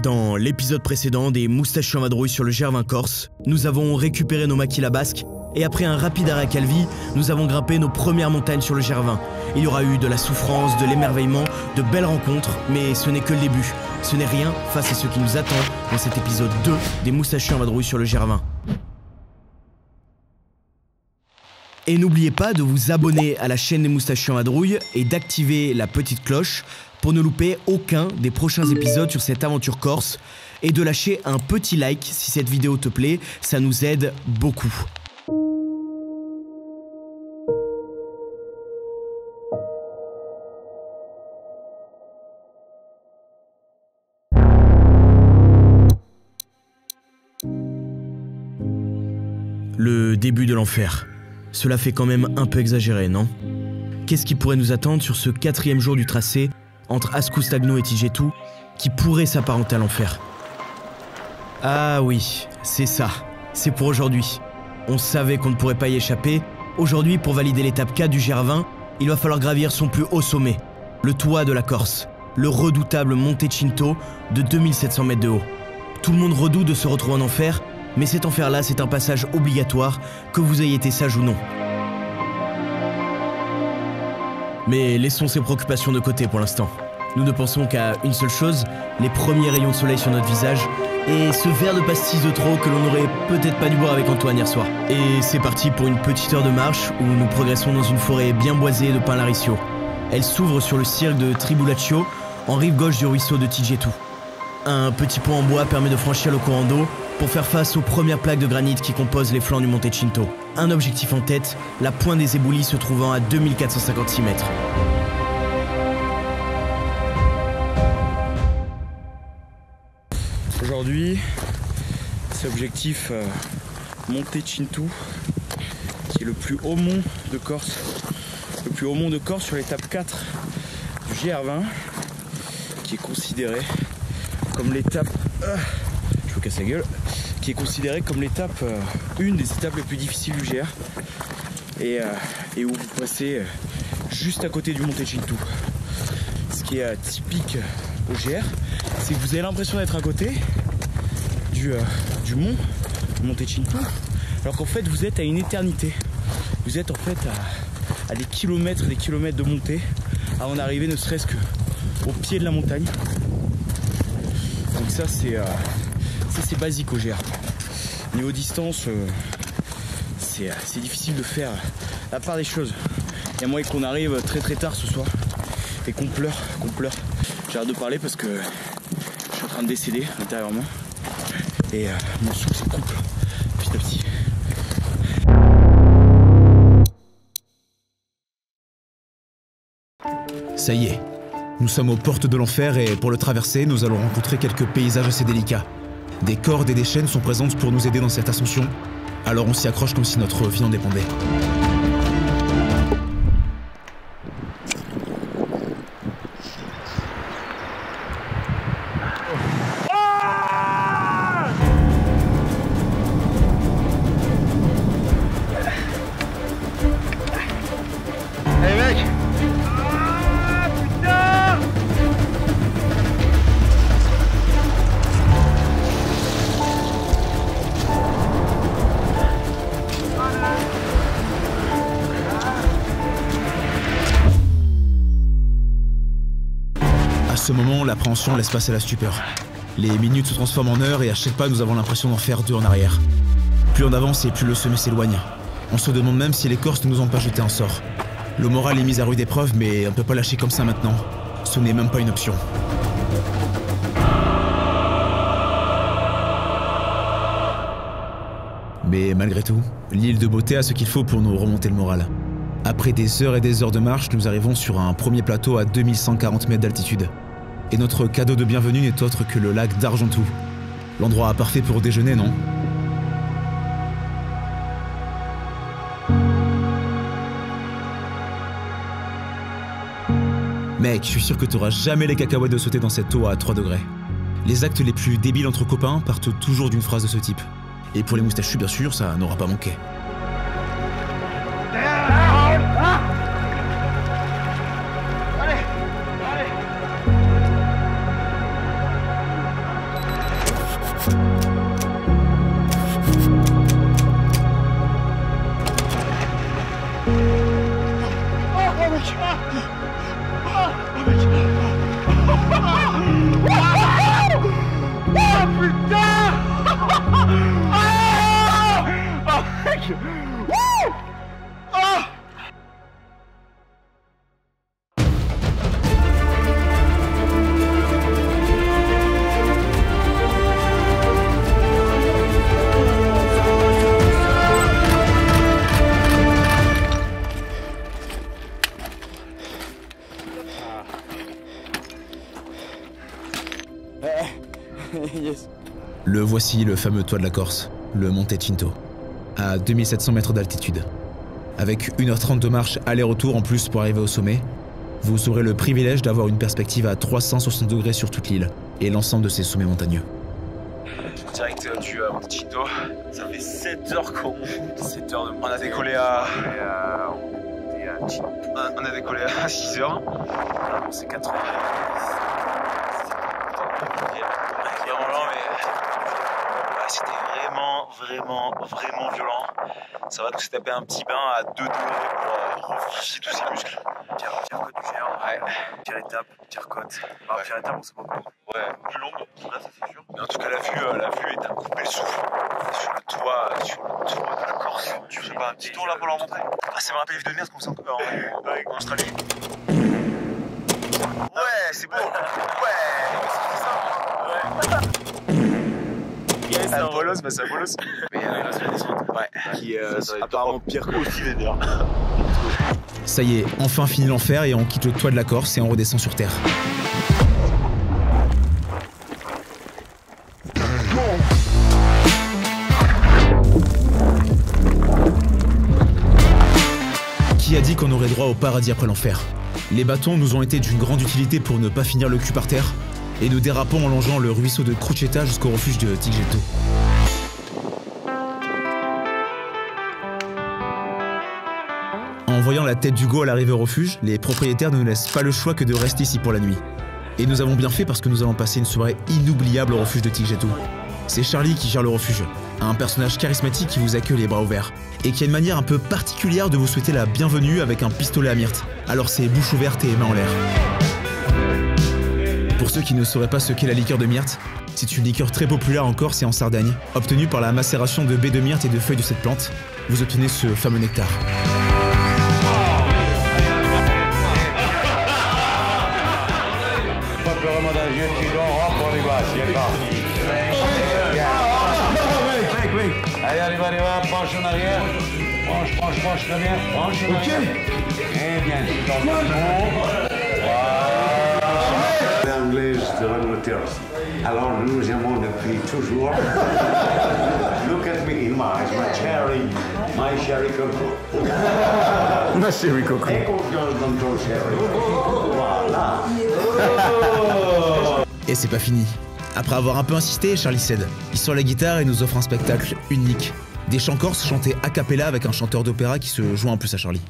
Dans l'épisode précédent des Moustachus en vadrouille sur le Gervin corse, nous avons récupéré nos maquis la basque et après un rapide arrêt à Calvi, nous avons grimpé nos premières montagnes sur le Gervin. Il y aura eu de la souffrance, de l'émerveillement, de belles rencontres, mais ce n'est que le début. Ce n'est rien face à ce qui nous attend dans cet épisode 2 des Moustachus en vadrouille sur le Gervin. Et n'oubliez pas de vous abonner à la chaîne des Moustachus en vadrouille et d'activer la petite cloche pour ne louper aucun des prochains épisodes sur cette aventure corse et de lâcher un petit like si cette vidéo te plaît, ça nous aide beaucoup. Le début de l'enfer. Cela fait quand même un peu exagéré, non? Qu'est-ce qui pourrait nous attendre sur ce 4e jour du tracé entre Ascoustagno et Tijetu qui pourrait s'apparenter à l'enfer? Ah oui, c'est ça. C'est pour aujourd'hui. On savait qu'on ne pourrait pas y échapper. Aujourd'hui, pour valider l'étape 4 du Gervin, il va falloir gravir son plus haut sommet, le toit de la Corse, le redoutable Monte Cinto de 2700 mètres de haut. Tout le monde redoute de se retrouver en enfer, mais cet enfer-là, c'est un passage obligatoire, que vous ayez été sage ou non. Mais laissons ces préoccupations de côté pour l'instant. Nous ne pensons qu'à une seule chose, les premiers rayons de soleil sur notre visage, et ce verre de pastis de trop que l'on n'aurait peut-être pas dû boire avec Antoine hier soir. Et c'est parti pour une petite heure de marche, où nous progressons dans une forêt bien boisée de pins laricio. Elle s'ouvre sur le cirque de Tribulaccio, en rive gauche du ruisseau de Tijetu. Un petit pont en bois permet de franchir le courant d'eau, pour faire face aux premières plaques de granit qui composent les flancs du Monte Cinto. Un objectif en tête, la pointe des éboulis se trouvant à 2456 mètres. Aujourd'hui, c'est objectif Monte Cinto, qui est le plus haut mont de Corse. Le plus haut mont de Corse sur l'étape 4 du Gervin, qui est considéré comme l'étape... je vous casse la gueule, qui est considérée comme l'étape, une des étapes les plus difficiles du GR et où vous passez juste à côté du Monte Cinto. Ce qui est typique au GR, c'est que vous avez l'impression d'être à côté du mont Monte Cinto, alors qu'en fait vous êtes à une éternité. Vous êtes en fait à des kilomètres de montée avant d'arriver ne serait-ce qu'au pied de la montagne. Donc ça c'est basique au GR. Niveau distance, c'est difficile de faire la part des choses. Il y a moyen qu'on arrive très très tard ce soir et qu'on pleure. J'arrête de parler parce que je suis en train de décéder intérieurement et mon souffle se coupe petit à petit. Ça y est, nous sommes aux portes de l'enfer et pour le traverser, nous allons rencontrer quelques paysages assez délicats. Des cordes et des chaînes sont présentes pour nous aider dans cette ascension, alors on s'y accroche comme si notre vie en dépendait. Hey mec! À ce moment, l'appréhension laisse passer la stupeur. Les minutes se transforment en heures et à chaque pas, nous avons l'impression d'en faire deux en arrière. Plus on avance et plus le sommet s'éloigne. On se demande même si les Corses ne nous ont pas jeté un sort. Le moral est mis à rude épreuve, mais on ne peut pas lâcher comme ça maintenant. Ce n'est même pas une option. Mais malgré tout, l'île de Beauté a ce qu'il faut pour nous remonter le moral. Après des heures et des heures de marche, nous arrivons sur un premier plateau à 2140 mètres d'altitude. Et notre cadeau de bienvenue n'est autre que le lac d'Argentou. L'endroit parfait pour déjeuner, non? Mec, je suis sûr que t'auras jamais les cacahuètes de sauter dans cette eau à 3 degrés. Les actes les plus débiles entre copains partent toujours d'une phrase de ce type. Et pour les moustachus, bien sûr, ça n'aura pas manqué. Yes. Le voici, le fameux toit de la Corse, le Monte Cinto, à 2700 mètres d'altitude. Avec 1h30 de marche aller-retour en plus pour arriver au sommet, vous aurez le privilège d'avoir une perspective à 360 degrés sur toute l'île et l'ensemble de ses sommets montagneux. Direct du Monte Cinto, ça fait 7 heures qu'on monte. 7 heures de monte. On a décollé à 6 heures. C'est 4 heures. C'était vraiment violent. Ça va nous s'est tapé un petit bain à 2 degrés pour reficher tous ces muscles. Pire côte du GR. Ouais. Pire étape, pire côte. Alors, pire étape, on sait pas beaucoup. Ouais, plus longue, là ça c'est sûr. Mais en tout cas la vue est à couper le souffle. Sur le toit de la Corse. Tu fais pas un petit tour là pour leur montrer? Ah, ça me rappelle les vies de merde qu'on s'est en Australie. Ouais, c'est beau. Ouais. Un bolos, bah c'est un bolos. Mais c'est la descente. Ouais. Qui apparemment pire que aussi d'ailleurs. Ça y est, enfin fini l'enfer et on quitte le toit de la Corse et on redescend sur terre. Qui a dit qu'on aurait droit au paradis après l'enfer? Les bâtons nous ont été d'une grande utilité pour ne pas finir le cul par terre, et nous dérapons en longeant le ruisseau de Crocetta jusqu'au refuge de Tiggetto. En voyant la tête d'Hugo à l'arrivée au refuge, les propriétaires ne nous laissent pas le choix que de rester ici pour la nuit. Et nous avons bien fait parce que nous allons passer une soirée inoubliable au refuge de Tiggetto. C'est Charlie qui gère le refuge, un personnage charismatique qui vous accueille les bras ouverts, et qui a une manière un peu particulière de vous souhaiter la bienvenue avec un pistolet à myrte. Alors c'est bouche ouverte et main en l'air. Pour ceux qui ne sauraient pas ce qu'est la liqueur de myrte, c'est une liqueur très populaire en Corse et en Sardaigne, obtenue par la macération de baies de myrte et de feuilles de cette plante. Vous obtenez ce fameux nectar. Allez, arriva, penche en arrière. Penche, très bien. Penche en arrière. Très bien. L'anglaise de l'Angleterre. Alors nous aimons depuis toujours. Look at me in my eyes, my cherry coco. Ma chérie coco. Voilà. Et c'est pas fini. Après avoir un peu insisté, Charlie cède. Il sort la guitare et nous offre un spectacle unique. Des chants corses chantés a cappella avec un chanteur d'opéra qui se joint en plus à Charlie.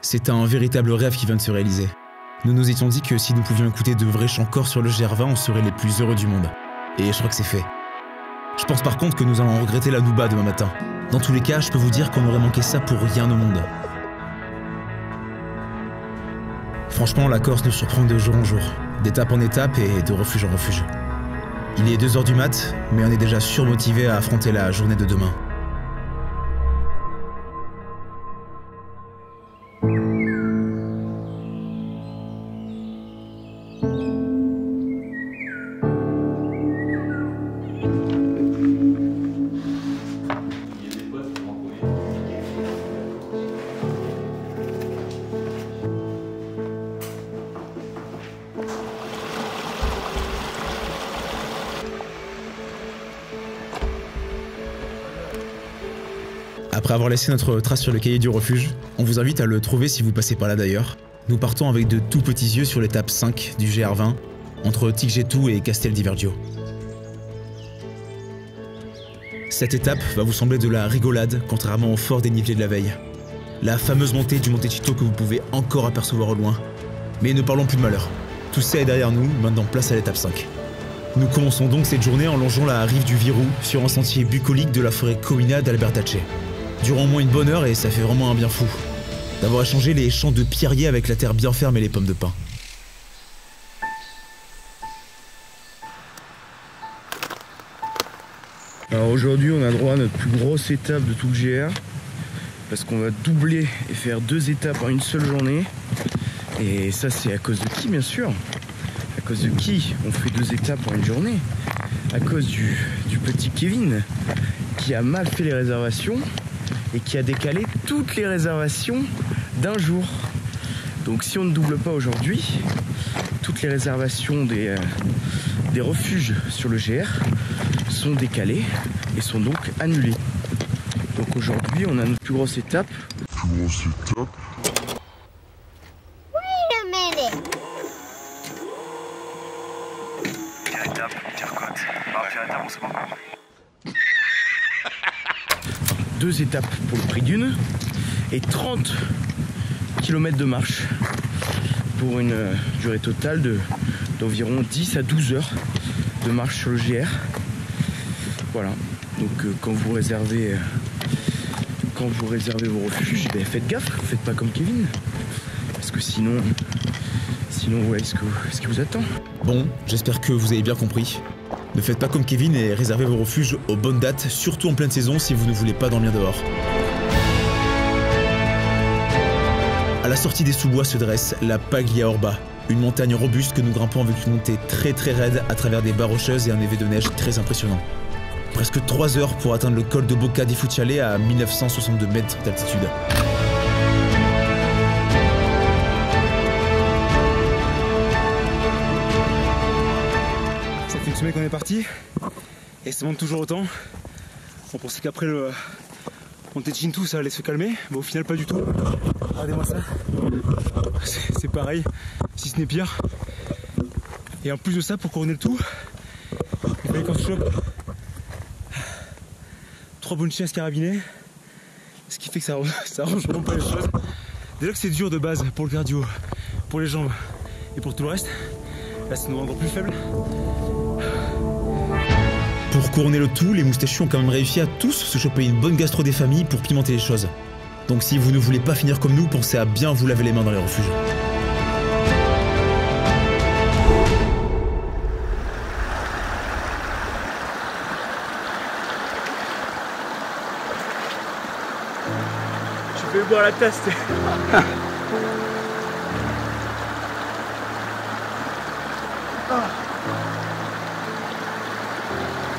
C'est un véritable rêve qui vient de se réaliser. Nous nous étions dit que si nous pouvions écouter de vrais chants corses sur le GR20, on serait les plus heureux du monde. Et je crois que c'est fait. Je pense par contre que nous allons regretter la Nouba demain matin. Dans tous les cas, je peux vous dire qu'on aurait manqué ça pour rien au monde. Franchement, la Corse nous surprend de jour en jour, d'étape en étape et de refuge en refuge. Il est 2 h du mat, mais on est déjà surmotivé à affronter la journée de demain. Après avoir laissé notre trace sur le cahier du refuge, on vous invite à le trouver si vous passez par là d'ailleurs. Nous partons avec de tout petits yeux sur l'étape 5 du GR20, entre Tiggetou et Castel di Vergio. Cette étape va vous sembler de la rigolade, contrairement au fort dénivelé de la veille. La fameuse montée du Monte Cito que vous pouvez encore apercevoir au loin. Mais ne parlons plus de malheur. Tout ça est derrière nous, maintenant place à l'étape 5. Nous commençons donc cette journée en longeant la rive du Virou sur un sentier bucolique de la forêt Coina d'Albertace. Durant au moins une bonne heure et ça fait vraiment un bien fou d'avoir échangé les champs de pierriers avec la terre bien ferme et les pommes de pin. Alors aujourd'hui on a droit à notre plus grosse étape de tout le GR parce qu'on va doubler et faire 2 étapes en une seule journée. Et ça c'est à cause de qui bien sûr? À cause de qui on fait 2 étapes en une journée? À cause du petit Kevin qui a mal fait les réservations et qui a décalé toutes les réservations d'un jour. Donc si on ne double pas aujourd'hui, toutes les réservations des refuges sur le GR sont décalées et sont donc annulées. Donc aujourd'hui on a notre plus grosse étape. Wait a minute. Pire étape, pire côte. Pire étape, on sait pas encore. 2 étapes pour le prix d'une et 30 km de marche pour une durée totale d'environ 10 à 12 heures de marche sur le GR. Voilà, donc quand vous réservez vos refuges, ben faites gaffe, faites pas comme Kevin, parce que sinon vous voyez ce qui vous attend. Bon, j'espère que vous avez bien compris. Ne faites pas comme Kevin et réservez vos refuges aux bonnes dates, surtout en pleine saison si vous ne voulez pas dormir dehors. À la sortie des sous-bois se dresse la Paglia Orba, une montagne robuste que nous grimpons avec une montée très raide à travers des barres rocheuses et un évé de neige très impressionnant. Presque 3 heures pour atteindre le col de Bocca di Fucciale à 1962 mètres d'altitude. Ça fait une semaine qu'on est parti et ça monte toujours autant. On pensait qu'après le Monte Chintu ça allait se calmer, mais au final pas du tout. Regardez-moi ça. C'est pareil, si ce n'est pire. Et en plus de ça, pour couronner le tout, il fallait qu'on se chope 3 bonnes chaises carabinées, ce qui fait que ça arrange vraiment pas les choses. Déjà que c'est dur de base pour le cardio, pour les jambes et pour tout le reste, là ça nous rend encore plus faibles. Pour couronner le tout, les moustachus ont quand même réussi à tous se choper une bonne gastro des familles pour pimenter les choses. Donc si vous ne voulez pas finir comme nous, pensez à bien vous laver les mains dans les refuges. Je vais boire la tasse.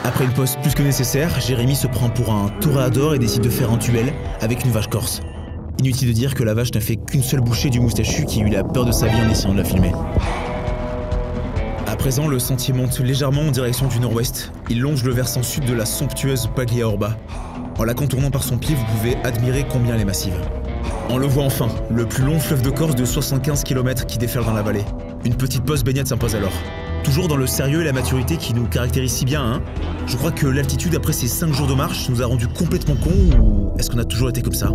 Après une pause plus que nécessaire, Jérémy se prend pour un toréador et décide de faire un duel avec une vache corse. Inutile de dire que la vache n'a fait qu'une seule bouchée du moustachu qui eut la peur de sa vie en essayant de la filmer. À présent, le sentier monte légèrement en direction du nord-ouest. Il longe le versant sud de la somptueuse Paglia Orba. En la contournant par son pied, vous pouvez admirer combien elle est massive. On le voit enfin, le plus long fleuve de Corse de 75 km qui déferle dans la vallée. Une petite pause baignade s'impose alors. Toujours dans le sérieux et la maturité qui nous caractérisent si bien, hein. Je crois que l'altitude après ces 5 jours de marche nous a rendu complètement cons, ou est-ce qu'on a toujours été comme ça ?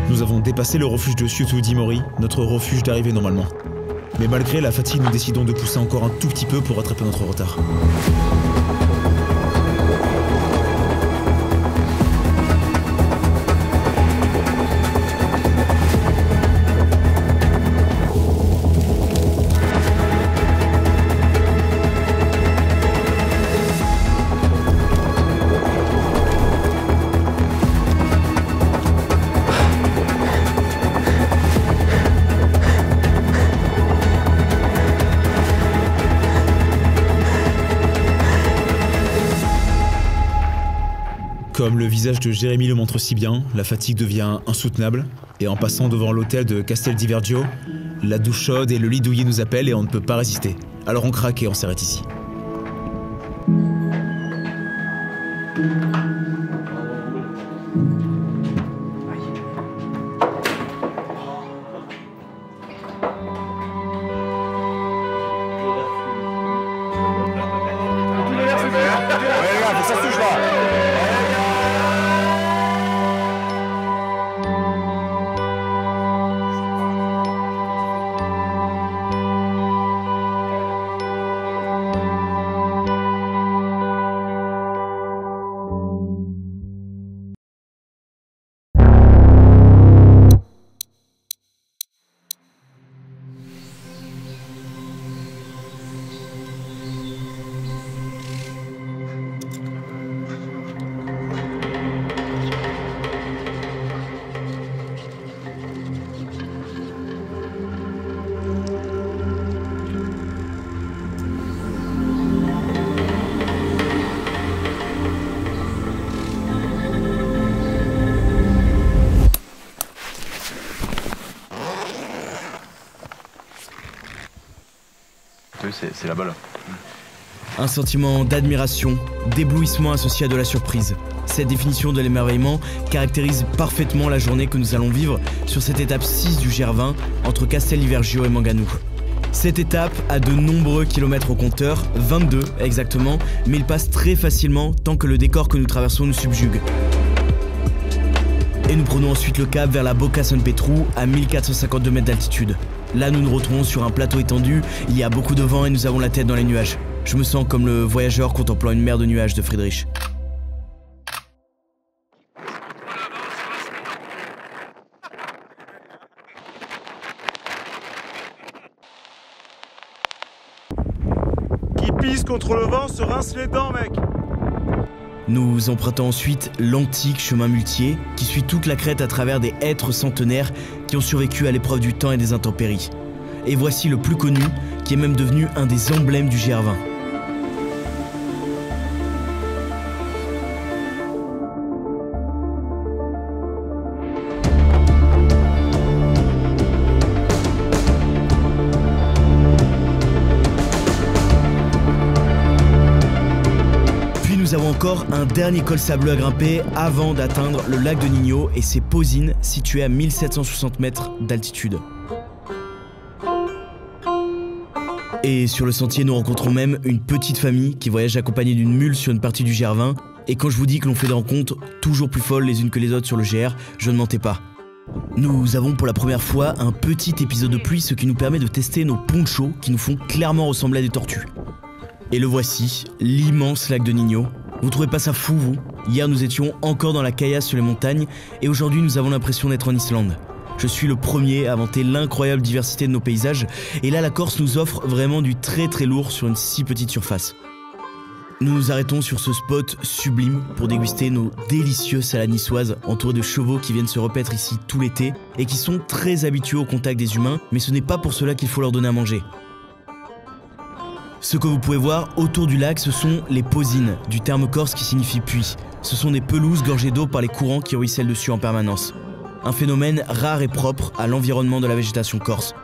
Nous avons dépassé le refuge de Ciuto di Mori, notre refuge d'arrivée normalement. Mais malgré la fatigue, nous décidons de pousser encore un tout petit peu pour rattraper notre retard. Comme le visage de Jérémy le montre si bien, la fatigue devient insoutenable, et en passant devant l'hôtel de Castel di Vergio, la douche chaude et le lit douillet nous appellent et on ne peut pas résister. Alors on craque et on s'arrête ici. C'est là-bas là. Un sentiment d'admiration, d'éblouissement associé à de la surprise. Cette définition de l'émerveillement caractérise parfaitement la journée que nous allons vivre sur cette étape 6 du GR20 entre Castel di Vergio et Manganù. Cette étape a de nombreux kilomètres au compteur, 22 exactement, mais il passe très facilement tant que le décor que nous traversons nous subjugue. Et nous prenons ensuite le cap vers la Boca San Petru à 1452 mètres d'altitude. Là, nous nous retrouvons sur un plateau étendu, il y a beaucoup de vent et nous avons la tête dans les nuages. Je me sens comme le voyageur contemplant une mer de nuages de Friedrich. Qui pisse contre le vent se rince les dents, mec. Nous empruntons ensuite l'antique chemin muletier qui suit toute la crête à travers des hêtres centenaires qui ont survécu à l'épreuve du temps et des intempéries. Et voici le plus connu, qui est même devenu un des emblèmes du GR20. Nous avons encore un dernier col sableux à grimper avant d'atteindre le lac de Nigno et ses Posines situées à 1760 mètres d'altitude. Et sur le sentier, nous rencontrons même une petite famille qui voyage accompagnée d'une mule sur une partie du GR20. Et quand je vous dis que l'on fait des rencontres toujours plus folles les unes que les autres sur le GR, je ne mentais pas. Nous avons pour la première fois un petit épisode de pluie, ce qui nous permet de tester nos ponchos qui nous font clairement ressembler à des tortues. Et le voici, l'immense lac de Nigno. Vous trouvez pas ça fou, vous? Hier, nous étions encore dans la caillasse sur les montagnes, et aujourd'hui, nous avons l'impression d'être en Islande. Je suis le premier à vanter l'incroyable diversité de nos paysages, et là, la Corse nous offre vraiment du très très lourd sur une si petite surface. Nous nous arrêtons sur ce spot sublime pour déguster nos délicieuses salades niçoises entourées de chevaux qui viennent se repaître ici tout l'été, et qui sont très habitués au contact des humains, mais ce n'est pas pour cela qu'il faut leur donner à manger. Ce que vous pouvez voir autour du lac, ce sont les Posines, du terme corse qui signifie puits. Ce sont des pelouses gorgées d'eau par les courants qui ruissellent dessus en permanence. Un phénomène rare et propre à l'environnement de la végétation corse.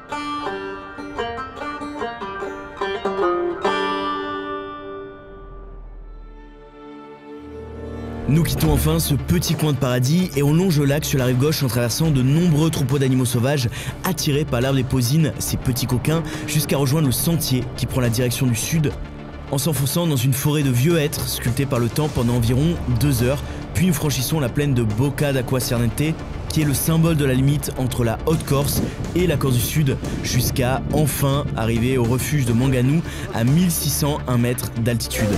Nous quittons enfin ce petit coin de paradis et on longe le lac sur la rive gauche en traversant de nombreux troupeaux d'animaux sauvages attirés par l'herbe des Posines, ces petits coquins, jusqu'à rejoindre le sentier qui prend la direction du sud en s'enfonçant dans une forêt de vieux hêtres sculptés par le temps pendant environ 2 heures, puis nous franchissons la plaine de Boca d'Acqua Serniente qui est le symbole de la limite entre la Haute-Corse et la Corse du Sud, jusqu'à enfin arriver au refuge de Manganù à 1601 mètres d'altitude.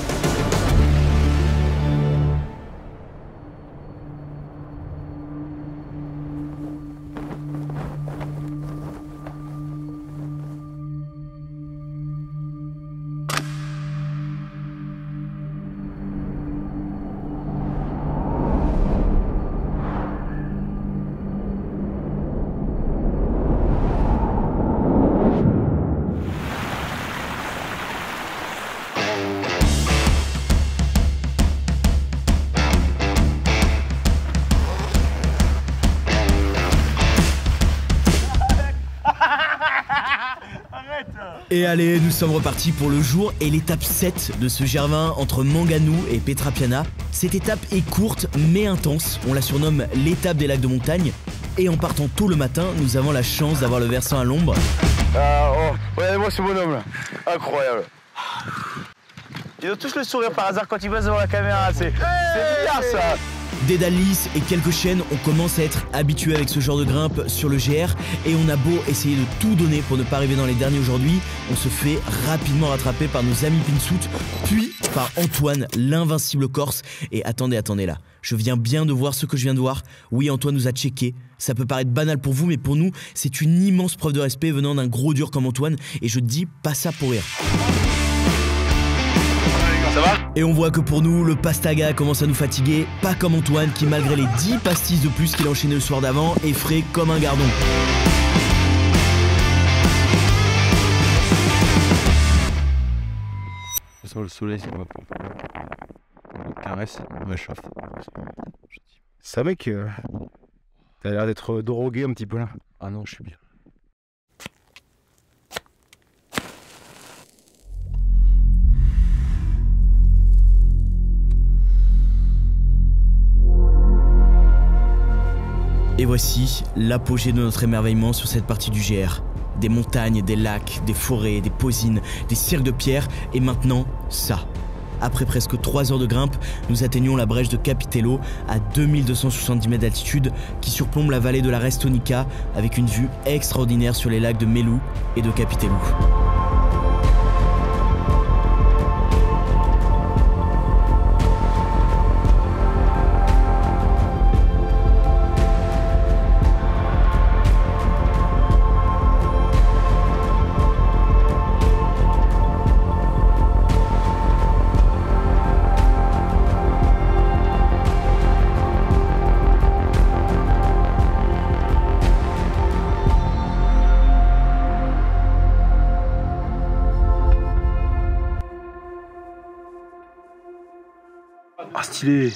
Et allez, nous sommes repartis pour le jour et l'étape 7 de ce GR20 entre Manganou et Petrapiana. Cette étape est courte mais intense, on la surnomme l'étape des lacs de montagne. Et en partant tôt le matin, nous avons la chance d'avoir le versant à l'ombre. Regardez-moi ce bonhomme là, incroyable. Ils ont tous le sourire par hasard quand ils passent devant la caméra, c'est bizarre ça. Dédale lisse et quelques chaînes, on commence à être habitué avec ce genre de grimpe sur le GR et on a beau essayer de tout donner pour ne pas arriver dans les derniers aujourd'hui, on se fait rapidement rattraper par nos amis Pinsout, puis par Antoine, l'invincible Corse. Et attendez là, je viens bien de voir ce que je viens de voir. Oui, Antoine nous a checké. Ça peut paraître banal pour vous, mais pour nous, c'est une immense preuve de respect venant d'un gros dur comme Antoine, et je dis pas ça pour rire. Ça va ? Et on voit que pour nous, le pastaga commence à nous fatiguer, pas comme Antoine qui, malgré les 10 pastilles de plus qu'il a enchaîné le soir d'avant, est frais comme un gardon. Sur le soleil, c'est pas bon. On caresse, on réchauffe. Ça mec, t'as l'air d'être drogué un petit peu là. Ah non, je suis bien. Et voici l'apogée de notre émerveillement sur cette partie du GR. Des montagnes, des lacs, des forêts, des posines, des cirques de pierre et maintenant ça. Après presque 3 heures de grimpe, nous atteignons la brèche de Capitello à 2270 mètres d'altitude qui surplombe la vallée de la Restonica avec une vue extraordinaire sur les lacs de Melou et de Capitello. Ah stylé.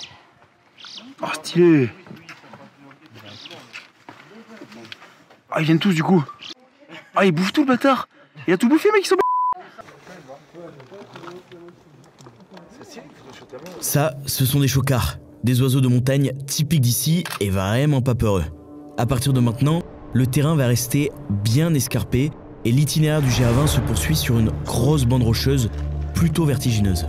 Ah stylé. Ah ils viennent tous du coup. Ah ils bouffent tout le bâtard. Il a tout bouffé mec, ils sont Ça, ce sont des chocards, des oiseaux de montagne typiques d'ici et vraiment pas peureux. À partir de maintenant, le terrain va rester bien escarpé et l'itinéraire du GR20 se poursuit sur une grosse bande rocheuse plutôt vertigineuse.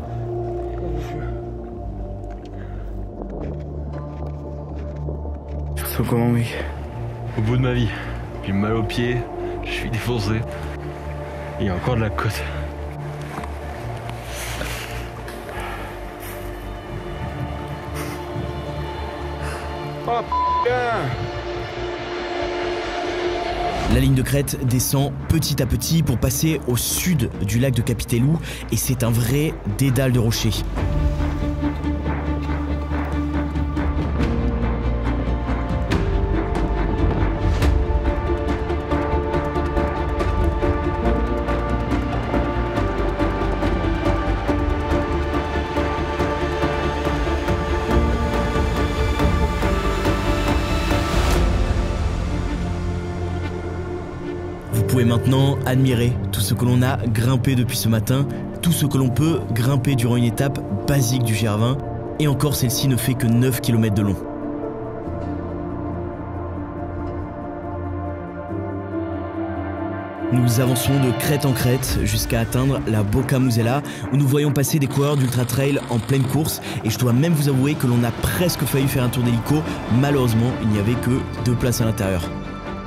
Je sens comment mec? Au bout de ma vie, j'ai mal aux pieds, je suis défoncé. Il y a encore de la côte. Oh putain. La ligne de crête descend petit à petit pour passer au sud du lac de Capitello et c'est un vrai dédale de rochers. Vous pouvez maintenant admirer tout ce que l'on a grimpé depuis ce matin, tout ce que l'on peut grimper durant une étape basique du GR20, et encore celle-ci ne fait que 9 km de long. Nous avançons de crête en crête jusqu'à atteindre la Boca Musella où nous voyons passer des coureurs d'ultra trail en pleine course et je dois même vous avouer que l'on a presque failli faire un tour d'hélico, malheureusement il n'y avait que 2 places à l'intérieur.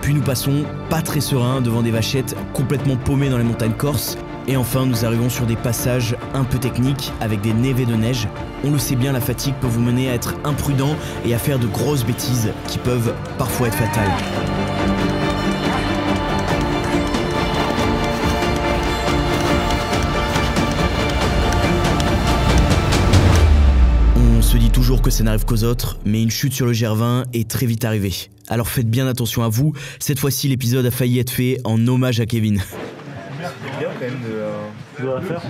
Puis nous passons, pas très sereins, devant des vachettes complètement paumées dans les montagnes corses. Et enfin, nous arrivons sur des passages un peu techniques, avec des névés de neige. On le sait bien, la fatigue peut vous mener à être imprudent et à faire de grosses bêtises qui peuvent parfois être fatales. On se dit toujours que ça n'arrive qu'aux autres, mais une chute sur le GR20 est très vite arrivée. Alors faites bien attention à vous, cette fois-ci l'épisode a failli être fait en hommage à Kevin. C'est bien quand même de la faire.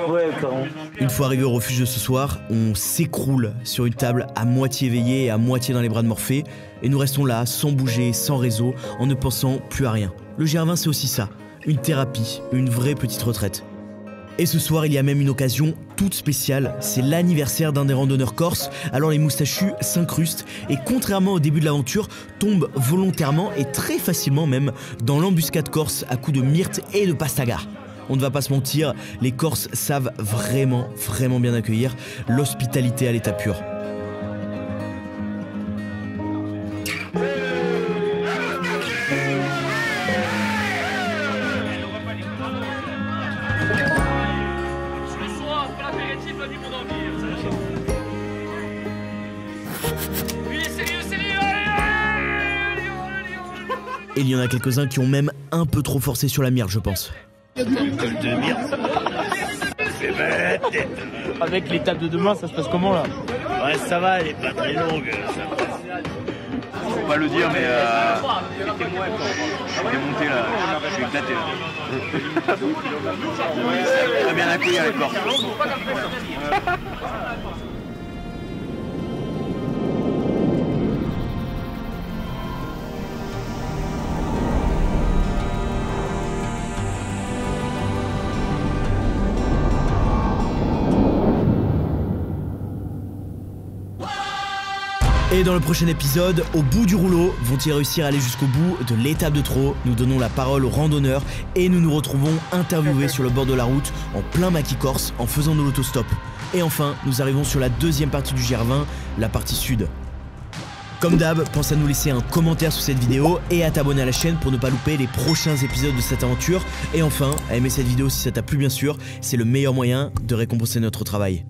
Ouais, clairement. Une fois arrivé au refuge de ce soir, on s'écroule sur une table à moitié éveillée et à moitié dans les bras de Morphée, et nous restons là, sans bouger, sans réseau, en ne pensant plus à rien. Le GR20 c'est aussi ça, une thérapie, une vraie petite retraite. Et ce soir, il y a même une occasion toute spéciale, c'est l'anniversaire d'un des randonneurs corses, alors les moustachus s'incrustent et contrairement au début de l'aventure, tombent volontairement et très facilement même dans l'embuscade corse à coups de myrte et de pastaga. On ne va pas se mentir, les Corses savent vraiment bien accueillir, l'hospitalité à l'état pur. Et il y en a quelques-uns qui ont même un peu trop forcé sur la myrte, je pense. De myrte. C'est bête. Avec l'étape de demain, ça se passe comment là? Ouais, ça va, elle est pas très longue. Faut pas le dire, mais je suis démonté là, je suis éclaté là. Très bien accueilli avec Corse. Et dans le prochain épisode, au bout du rouleau, vont-ils réussir à aller jusqu'au bout de l'étape de trop? Nous donnons la parole aux randonneurs et nous nous retrouvons interviewés sur le bord de la route, en plein maquis corse, en faisant de l'autostop. Et enfin, nous arrivons sur la deuxième partie du GR20, la partie sud. Comme d'hab, pense à nous laisser un commentaire sous cette vidéo et à t'abonner à la chaîne pour ne pas louper les prochains épisodes de cette aventure. Et enfin, à aimer cette vidéo si ça t'a plu bien sûr, c'est le meilleur moyen de récompenser notre travail.